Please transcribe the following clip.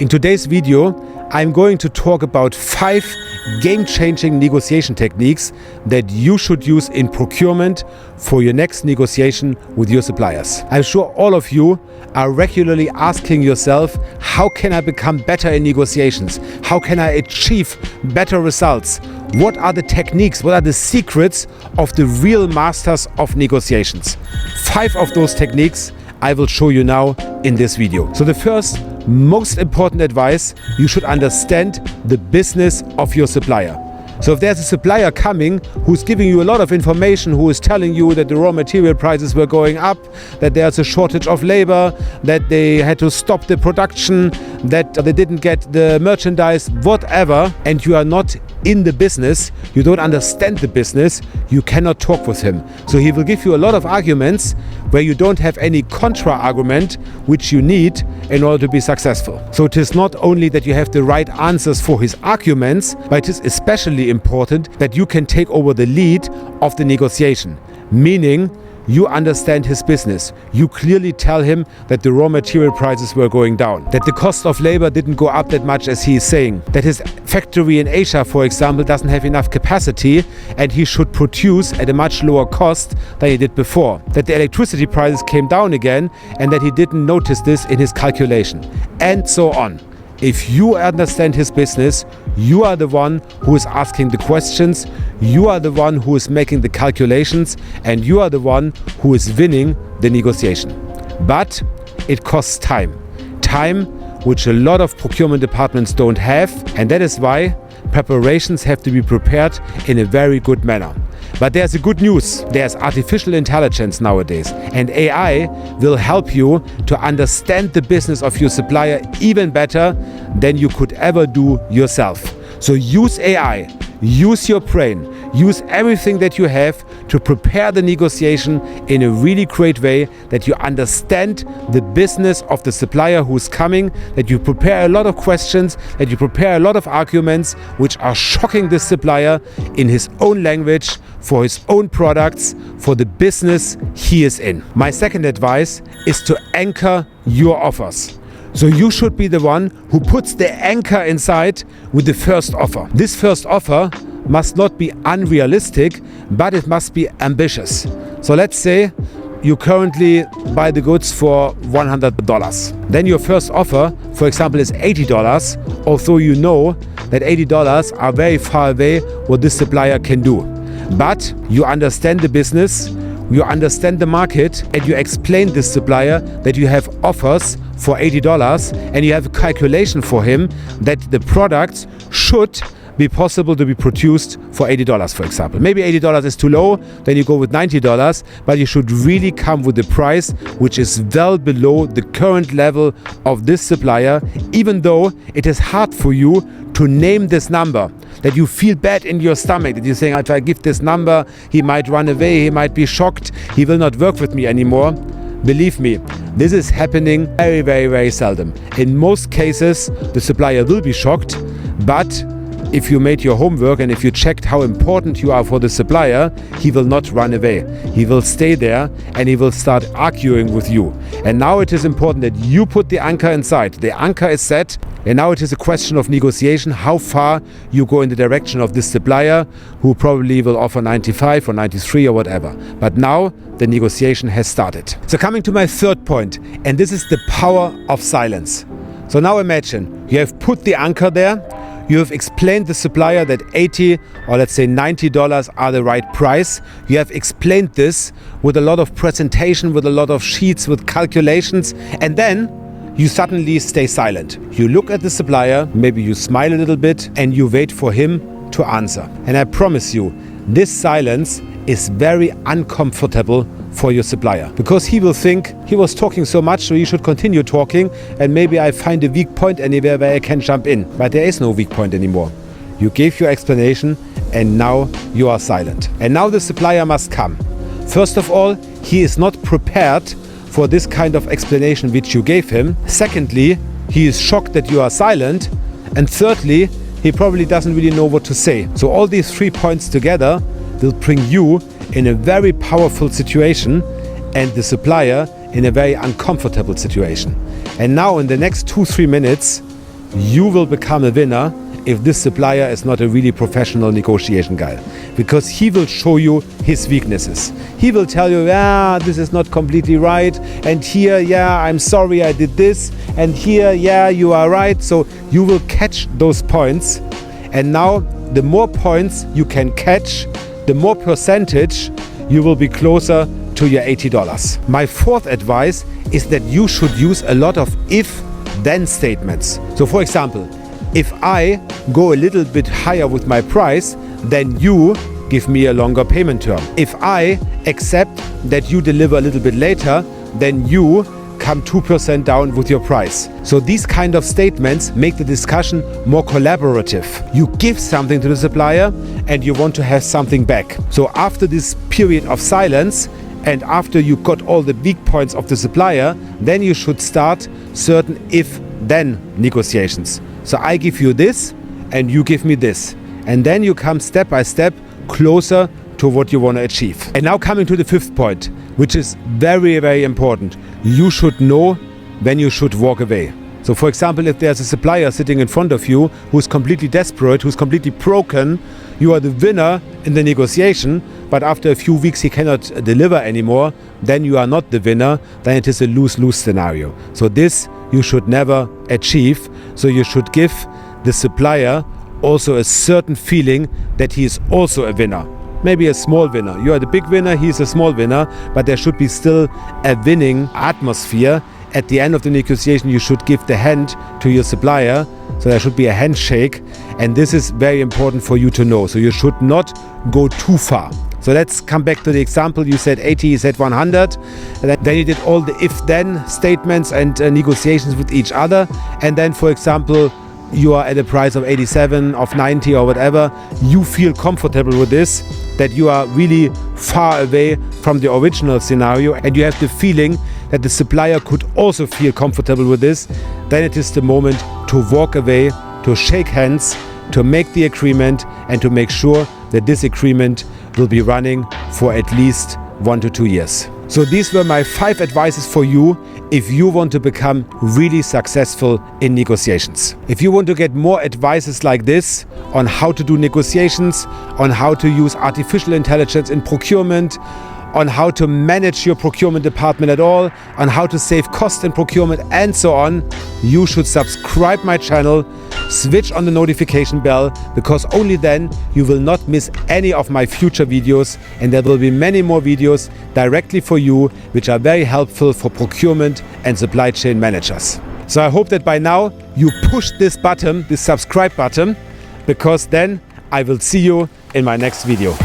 In today's video, I'm going to talk about 5 game-changing negotiation techniques that you should use in procurement for your next negotiation with your suppliers. I'm sure all of you are regularly asking yourself, how can I become better in negotiations? How can I achieve better results? What are the techniques? What are the secrets of the real masters of negotiations? 5 of those techniques I will show you now in this video. So the first, most important advice, you should understand the business of your supplier. So if there's a supplier coming who's giving you a lot of information, who is telling you that the raw material prices were going up, that there's a shortage of labor, that they had to stop the production, that they didn't get the merchandise, whatever, and you are not in the business, you don't understand the business, you cannot talk with him. So he will give you a lot of arguments where you don't have any contra-argument which you need in order to be successful. So it is not only that you have the right answers for his arguments, but it is especially important that you can take over the lead of the negotiation, meaning you understand his business. You clearly tell him that the raw material prices were going down, that the cost of labor didn't go up that much as he is saying, that his factory in Asia, for example, doesn't have enough capacity and he should produce at a much lower cost than he did before, that the electricity prices came down again and that he didn't notice this in his calculation, and so on. If you understand his business, you are the one who is asking the questions, you are the one who is making the calculations, and you are the one who is winning the negotiation. But it costs time. Time which a lot of procurement departments don't have, and that is why preparations have to be prepared in a very good manner. But there's a good news. There's artificial intelligence nowadays, and AI will help you to understand the business of your supplier even better than you could ever do yourself. So use AI, use your brain, use everything that you have to prepare the negotiation in a really great way, that you understand the business of the supplier who's coming, that you prepare a lot of questions, that you prepare a lot of arguments which are shocking the supplier in his own language, for his own products, for the business he is in. My second advice is to anchor your offers. So you should be the one who puts the anchor inside with the first offer. This first offer must not be unrealistic, but it must be ambitious. So let's say you currently buy the goods for $100. Then your first offer, for example, is $80, although you know that $80 are very far away what this supplier can do. But you understand the business, you understand the market, and you explain to this supplier that you have offers for $80 and you have a calculation for him that the products should be possible to be produced for $80, for example. Maybe $80 is too low, then you go with $90, but you should really come with the price which is well below the current level of this supplier, even though it is hard for you to name this number, that you feel bad in your stomach, that you're saying, if I give this number, he might run away, he might be shocked, he will not work with me anymore. Believe me, this is happening very, very, very seldom. In most cases, the supplier will be shocked, but if you made your homework and if you checked how important you are for the supplier, he will not run away. He will stay there and he will start arguing with you. And now it is important that you put the anchor inside. The anchor is set, and now it is a question of negotiation, how far you go in the direction of this supplier, who probably will offer 95 or 93 or whatever. But now the negotiation has started. So coming to my third point, and this is the power of silence. So now imagine you have put the anchor there. You have explained the supplier that $80 or let's say $90 are the right price. You have explained this with a lot of presentation, with a lot of sheets, with calculations, and then you suddenly stay silent. You look at the supplier, maybe you smile a little bit, and you wait for him to answer. And I promise you, this silence is very uncomfortable for your supplier, because he will think he was talking so much, so he should continue talking, and maybe I find a weak point anywhere where I can jump in. But there is no weak point anymore. You gave your explanation and now you are silent. And now the supplier must come. First of all, he is not prepared for this kind of explanation which you gave him. Secondly, he is shocked that you are silent. And thirdly, he probably doesn't really know what to say. So all these 3 points together will bring you in a very powerful situation and the supplier in a very uncomfortable situation. And now in the next 2-3 minutes, you will become a winner if this supplier is not a really professional negotiation guy, because he will show you his weaknesses. He will tell you, yeah, this is not completely right, and here, yeah, I'm sorry I did this, and here, yeah, you are right. So you will catch those points, and now the more points you can catch, the more percentage you will be closer to your $80. My fourth advice is that you should use a lot of if-then statements. So for example, if I go a little bit higher with my price, then you give me a longer payment term. If I accept that you deliver a little bit later, then you come 2% down with your price. So these kind of statements make the discussion more collaborative. You give something to the supplier and you want to have something back. So after this period of silence and after you got all the weak points of the supplier, then you should start certain if-then negotiations. So I give you this and you give me this. And then you come step by step closer to what you want to achieve. And now coming to the fifth point, which is very, very important. You should know when you should walk away. So for example, if there's a supplier sitting in front of you who's completely desperate, who's completely broken, you are the winner in the negotiation, but after a few weeks he cannot deliver anymore, then you are not the winner, then it is a lose-lose scenario. So this you should never achieve. So you should give the supplier also a certain feeling that he is also a winner. Maybe a small winner. You are the big winner, he is a small winner, but there should be still a winning atmosphere. At the end of the negotiation, you should give the hand to your supplier. So there should be a handshake. And this is very important for you to know. So you should not go too far. So let's come back to the example. You said 80, you said 100. And then you did all the if-then statements and negotiations with each other. And then, for example, you are at a price of 87, of 90 or whatever. You feel comfortable with this, that you are really far away from the original scenario. And you have the feeling that the supplier could also feel comfortable with this. Then it is the moment to walk away, to shake hands, to make the agreement and to make sure that this agreement will be running for at least 1 to 2 years. So these were my 5 advices for you if you want to become really successful in negotiations. If you want to get more advices like this on how to do negotiations, on how to use artificial intelligence in procurement, on how to manage your procurement department at all, on how to save cost in procurement and so on, you should subscribe my channel, switch on the notification bell, because only then you will not miss any of my future videos, and there will be many more videos directly for you which are very helpful for procurement and supply chain managers. So I hope that by now you push this button, this subscribe button, because then I will see you in my next video.